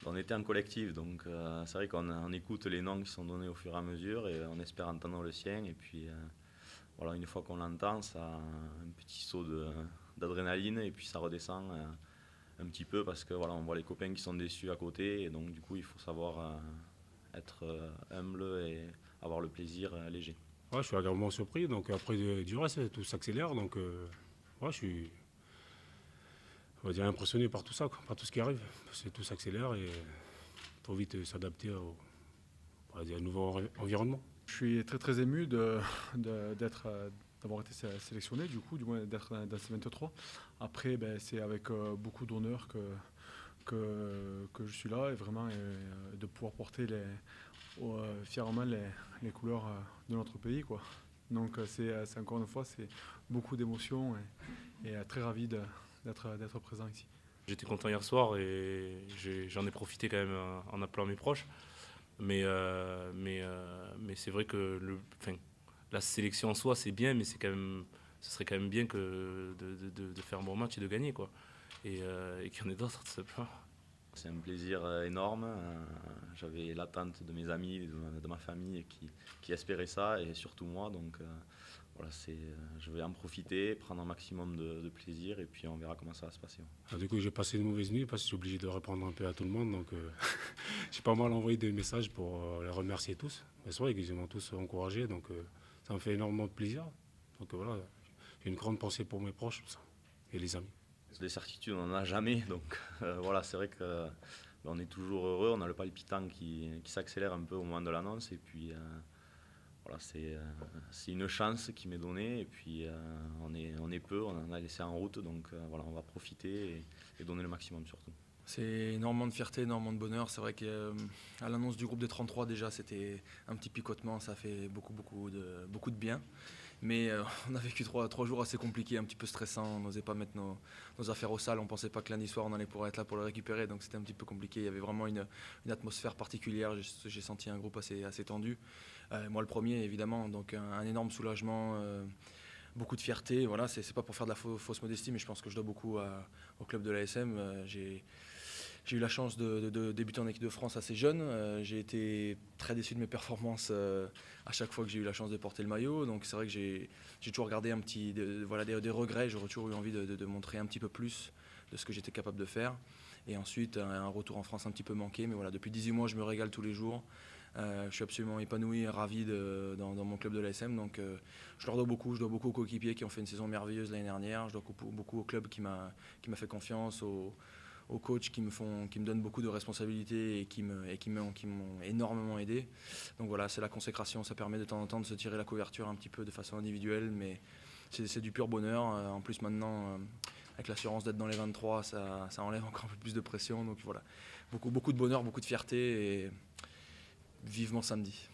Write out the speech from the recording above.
On était en collectif, donc c'est vrai qu'on écoute les noms qui sont donnés au fur et à mesure et on espère entendre le sien. Et puis voilà, une fois qu'on l'entend, ça a un petit saut d'adrénaline et puis ça redescend un petit peu parce que voilà, on voit les copains qui sont déçus à côté et donc du coup il faut savoir être humble et avoir le plaisir léger. Ouais, je suis agréablement surpris. Donc après du reste, tout s'accélère. Donc ouais, je suis, on va dire, impressionné par tout ça, quoi, par tout ce qui arrive. Parce que tout s'accélère et il faut vite s'adapter on va dire, au nouveau environnement. Je suis très très ému d'avoir été sélectionné, du moins d'être dans ces 23. Après, c'est avec beaucoup d'honneur que je suis là et vraiment de pouvoir porter fièrement les couleurs de notre pays, quoi. Donc c'est encore une fois, c'est beaucoup d'émotions et très ravi d'être présent ici. J'étais content hier soir et j'en ai profité quand même en appelant mes proches. Mais c'est vrai que la sélection en soi, c'est bien, mais ce serait quand même bien de faire un bon match et de gagner, quoi. Et qu'il y en ait d'autres, tout simplement. C'est un plaisir énorme. J'avais l'attente de mes amis, de ma famille qui espéraient ça et surtout moi. Donc voilà, je vais en profiter, prendre un maximum de plaisir et puis on verra comment ça va se passer. Ah, du coup, j'ai passé une mauvaise nuit parce que je suis obligé de répondre un peu à tout le monde. Donc j'ai pas mal envoyé des messages pour les remercier tous. Mais c'est vrai qu'ils m'ont tous encouragé, donc ça me fait énormément de plaisir. Donc voilà, j'ai une grande pensée pour mes proches, tout ça, et les amis. Des certitudes, on n'en a jamais. Donc voilà, c'est vrai que on est toujours heureux. On a le palpitant qui s'accélère un peu au moment de l'annonce. Et puis voilà, c'est une chance qui m'est donnée. Et puis on est peu, on en a laissé en route. Donc voilà, on va profiter et donner le maximum surtout. C'est énormément de fierté, énormément de bonheur. C'est vrai qu'à l'annonce du groupe des 33 déjà, c'était un petit picotement. Ça fait beaucoup de bien. Mais on a vécu trois jours assez compliqués, un petit peu stressants. On n'osait pas mettre nos affaires au sale. On ne pensait pas que lundi soir on allait pouvoir être là pour le récupérer. Donc c'était un petit peu compliqué. Il y avait vraiment une atmosphère particulière. J'ai senti un groupe assez tendu. Moi le premier évidemment. Donc un énorme soulagement. Beaucoup de fierté. Voilà, c'est pas pour faire de la fausse modestie, mais je pense que je dois beaucoup au club de l'ASM. J'ai eu la chance de débuter en équipe de France assez jeune. J'ai été très déçu de mes performances à chaque fois que j'ai eu la chance de porter le maillot. Donc c'est vrai que j'ai toujours gardé des regrets. J'aurais toujours eu envie de montrer un petit peu plus de ce que j'étais capable de faire. Et ensuite, un retour en France un petit peu manqué. Mais voilà, depuis 18 mois, je me régale tous les jours. Je suis absolument épanoui et ravi dans mon club de l'ASM. Donc je leur dois beaucoup. Je dois beaucoup aux coéquipiers qui ont fait une saison merveilleuse l'année dernière. Je dois beaucoup au club qui m'a fait confiance, aux coachs qui me donnent beaucoup de responsabilités et qui m'ont énormément aidé. Donc voilà, c'est la consécration. Ça permet de temps en temps de se tirer la couverture un petit peu de façon individuelle. Mais c'est du pur bonheur. En plus maintenant, avec l'assurance d'être dans les 23, ça enlève encore un peu plus de pression. Donc voilà, beaucoup de bonheur, beaucoup de fierté et vivement samedi.